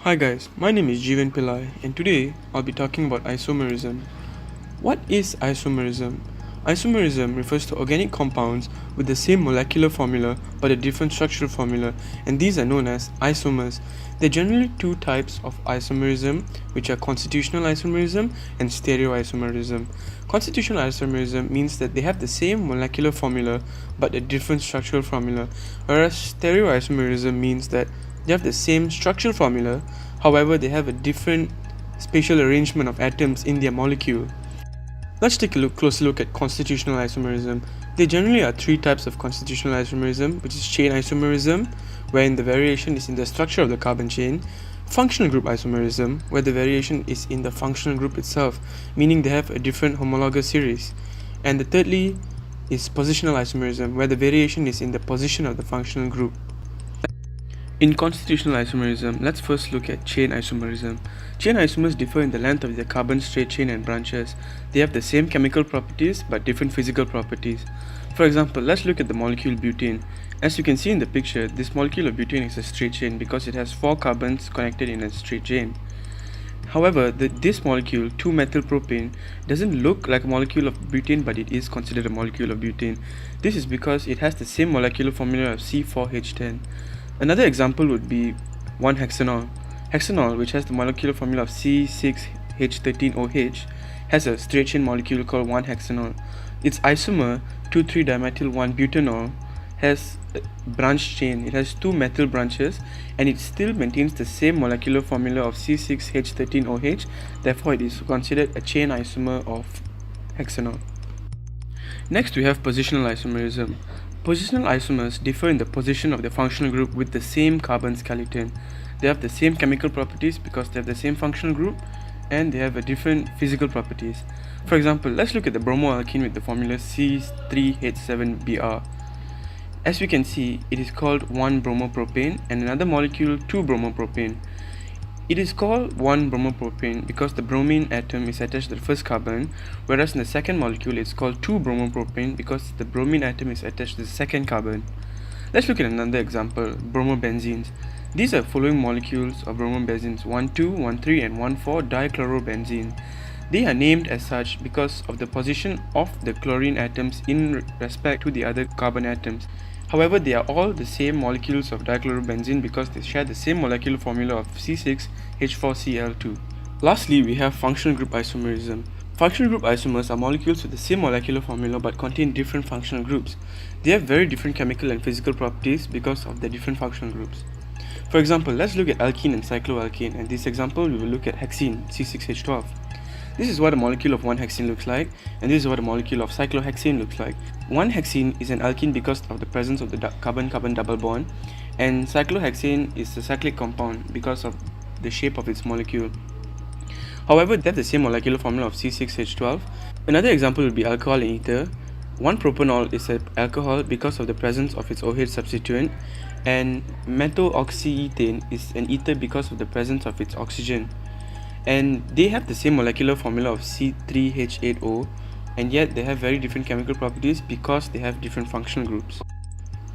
Hi guys, my name is Jeevan Pillai and today I'll be talking about isomerism. What is isomerism? Isomerism refers to organic compounds with the same molecular formula but a different structural formula, and these are known as isomers. There are generally two types of isomerism, which are constitutional isomerism and stereoisomerism. Constitutional isomerism means that they have the same molecular formula but a different structural formula, whereas stereoisomerism means that they have the same structural formula, however they have a different spatial arrangement of atoms in their molecule. Let's take a closer look at constitutional isomerism. There generally are three types of constitutional isomerism, which is chain isomerism, wherein the variation is in the structure of the carbon chain; functional group isomerism, where the variation is in the functional group itself, meaning they have a different homologous series; and the thirdly is positional isomerism, where the variation is in the position of the functional group. In constitutional isomerism, let's first look at chain isomerism. Chain isomers differ in the length of their carbon straight chain and branches. They have the same chemical properties but different physical properties. For example, let's look at the molecule butane. As you can see in the picture, this molecule of butane is a straight chain because it has 4 carbons connected in a straight chain. However, this molecule, 2-methylpropane, doesn't look like a molecule of butane, but it is considered a molecule of butane. This is because it has the same molecular formula of C4H10. Another example would be 1-hexanol. Hexanol, which has the molecular formula of C6H13OH, has a straight chain molecule called 1-hexanol. Its isomer 2,3-dimethyl-1-butanol has a branch chain. It has 2 methyl branches and it still maintains the same molecular formula of C6H13OH, therefore it is considered a chain isomer of hexanol. Next we have positional isomerism. Positional isomers differ in the position of the functional group with the same carbon skeleton. They have the same chemical properties because they have the same functional group, and they have a different physical properties. For example, let's look at the bromoalkene with the formula C3H7Br. As we can see, it is called 1-bromopropane and another molecule 2-bromopropane. It is called 1-bromopropane because the bromine atom is attached to the first carbon, whereas in the second molecule it's called 2-bromopropane because the bromine atom is attached to the second carbon. Let's look at another example, bromobenzenes. These are following molecules of bromobenzenes: 1,2, 1,3 and 1,4-dichlorobenzene. They are named as such because of the position of the chlorine atoms in respect to the other carbon atoms. However, they are all the same molecules of dichlorobenzene because they share the same molecular formula of C6H4Cl2. Lastly, we have functional group isomerism. Functional group isomers are molecules with the same molecular formula but contain different functional groups. They have very different chemical and physical properties because of their different functional groups. For example, let's look at alkene and cycloalkane, and in this example we will look at hexene, C6H12. This is what a molecule of 1-hexene looks like, and this is what a molecule of cyclohexane looks like. 1-hexene is an alkene because of the presence of the carbon-carbon double bond, and cyclohexane is a cyclic compound because of the shape of its molecule. However, they have the same molecular formula of C6H12. Another example would be alcohol and ether. 1-propanol is an alcohol because of the presence of its OH substituent, and methoxyethane is an ether because of the presence of its oxygen. And they have the same molecular formula of C3H8O, and yet they have very different chemical properties because they have different functional groups.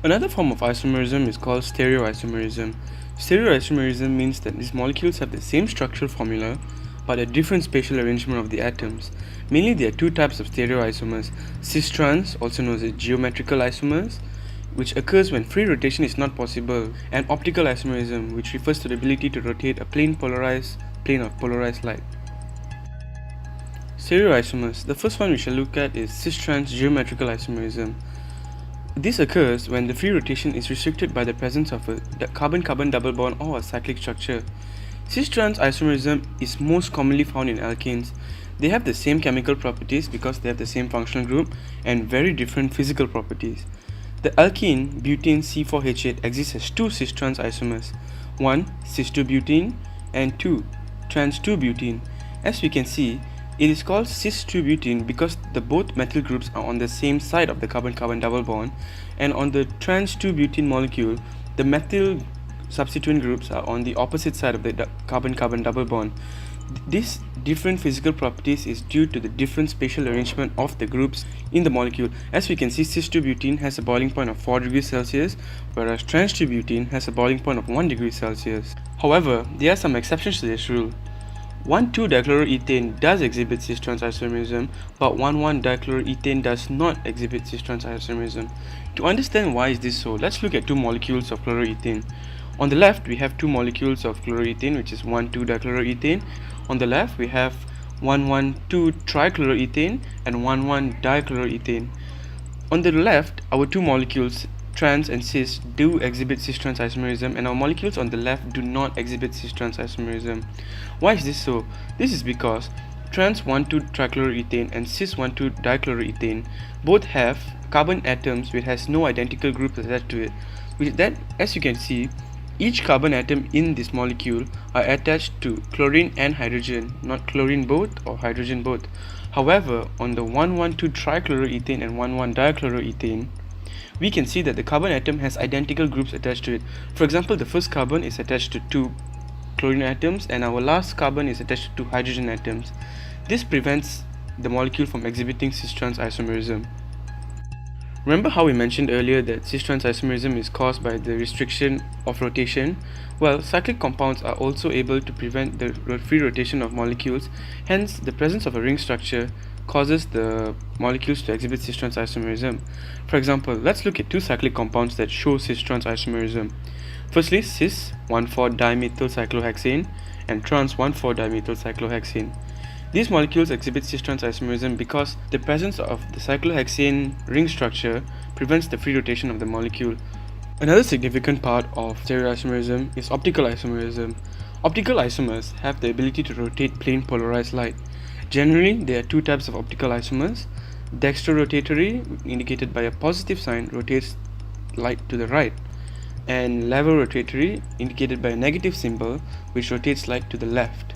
Another form of isomerism is called stereoisomerism. Stereoisomerism means that these molecules have the same structural formula but a different spatial arrangement of the atoms. Mainly there are two types of stereoisomers: cis-trans, also known as geometrical isomers, which occurs when free rotation is not possible, and optical isomerism, which refers to the ability to rotate a plane of polarized light. Stereoisomers. The first one we shall look at is cis-trans geometrical isomerism. This occurs when the free rotation is restricted by the presence of a carbon-carbon double bond or a cyclic structure. Cis-trans isomerism is most commonly found in alkanes. They have the same chemical properties because they have the same functional group and very different physical properties. The alkene butane C4H8 exists as 2 cis-trans isomers, 1 cis-2-butene and 2 trans-2-butene. As we can see, it is called cis-2-butene because the both methyl groups are on the same side of the carbon-carbon double bond, and on the trans-2-butene molecule, the methyl substituent groups are on the opposite side of the carbon-carbon double bond. This different physical properties is due to the different spatial arrangement of the groups in the molecule. As we can see, cis-2-butene has a boiling point of 4 degrees Celsius, whereas trans-2-butene has a boiling point of 1 degree Celsius. However, there are some exceptions to this rule. 1,2-dichloroethane does exhibit cis-trans isomerism, but 1,1-dichloroethane does not exhibit cis-trans isomerism. To understand why is this so, let's look at two molecules of chloroethane. On the left, we have two molecules of chloroethane, which is 1,2-dichloroethane. On the left, we have 1,1,2-trichloroethane and 1,1-dichloroethane. On the left, our two molecules, trans and cis, do exhibit cis-trans isomerism, and our molecules on the left do not exhibit cis-trans isomerism. Why is this so? This is because trans 1,2-trichloroethane and cis 1,2-dichloroethane both have carbon atoms which has no identical group attached to it. With that, as you can see, each carbon atom in this molecule are attached to chlorine and hydrogen, not chlorine both or hydrogen both. However, on the 1,1,2-trichloroethane and 1,1-dichloroethane, we can see that the carbon atom has identical groups attached to it. For example, the first carbon is attached to two chlorine atoms and our last carbon is attached to two hydrogen atoms. This prevents the molecule from exhibiting cis-trans isomerism. Remember how we mentioned earlier that cis-trans isomerism is caused by the restriction of rotation? Well, cyclic compounds are also able to prevent the free rotation of molecules, hence the presence of a ring structure causes the molecules to exhibit cis-trans isomerism. For example, let's look at two cyclic compounds that show cis-trans isomerism. Firstly, cis 1,4-dimethylcyclohexane and trans 1,4-dimethylcyclohexane. These molecules exhibit cis-trans isomerism because the presence of the cyclohexane ring structure prevents the free rotation of the molecule. Another significant part of stereoisomerism is optical isomerism. Optical isomers have the ability to rotate plane polarized light. Generally, there are two types of optical isomers. Dextrorotatory, indicated by a positive sign, rotates light to the right, and levorotatory, indicated by a negative symbol, which rotates light to the left.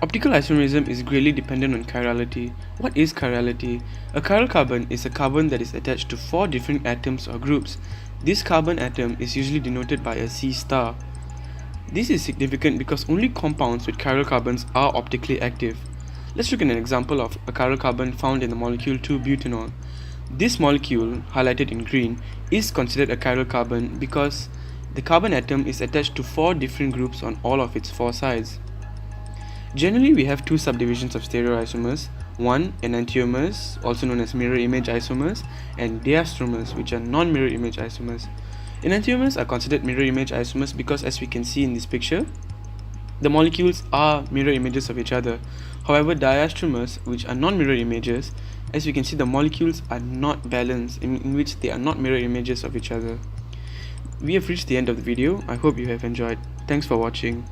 Optical isomerism is greatly dependent on chirality. What is chirality? A chiral carbon is a carbon that is attached to four different atoms or groups. This carbon atom is usually denoted by a C star. This is significant because only compounds with chiral carbons are optically active. Let's look at an example of a chiral carbon found in the molecule 2-butanol. This molecule, highlighted in green, is considered a chiral carbon because the carbon atom is attached to four different groups on all of its four sides. Generally, we have two subdivisions of stereoisomers. One, enantiomers, also known as mirror image isomers, and diastromers, which are non-mirror image isomers. Enantiomers are considered mirror image isomers because, as we can see in this picture, the molecules are mirror images of each other. However, diastromers, which are non-mirror images, as we can see, the molecules are not balanced, in which they are not mirror images of each other. We have reached the end of the video. I hope you have enjoyed. Thanks for watching.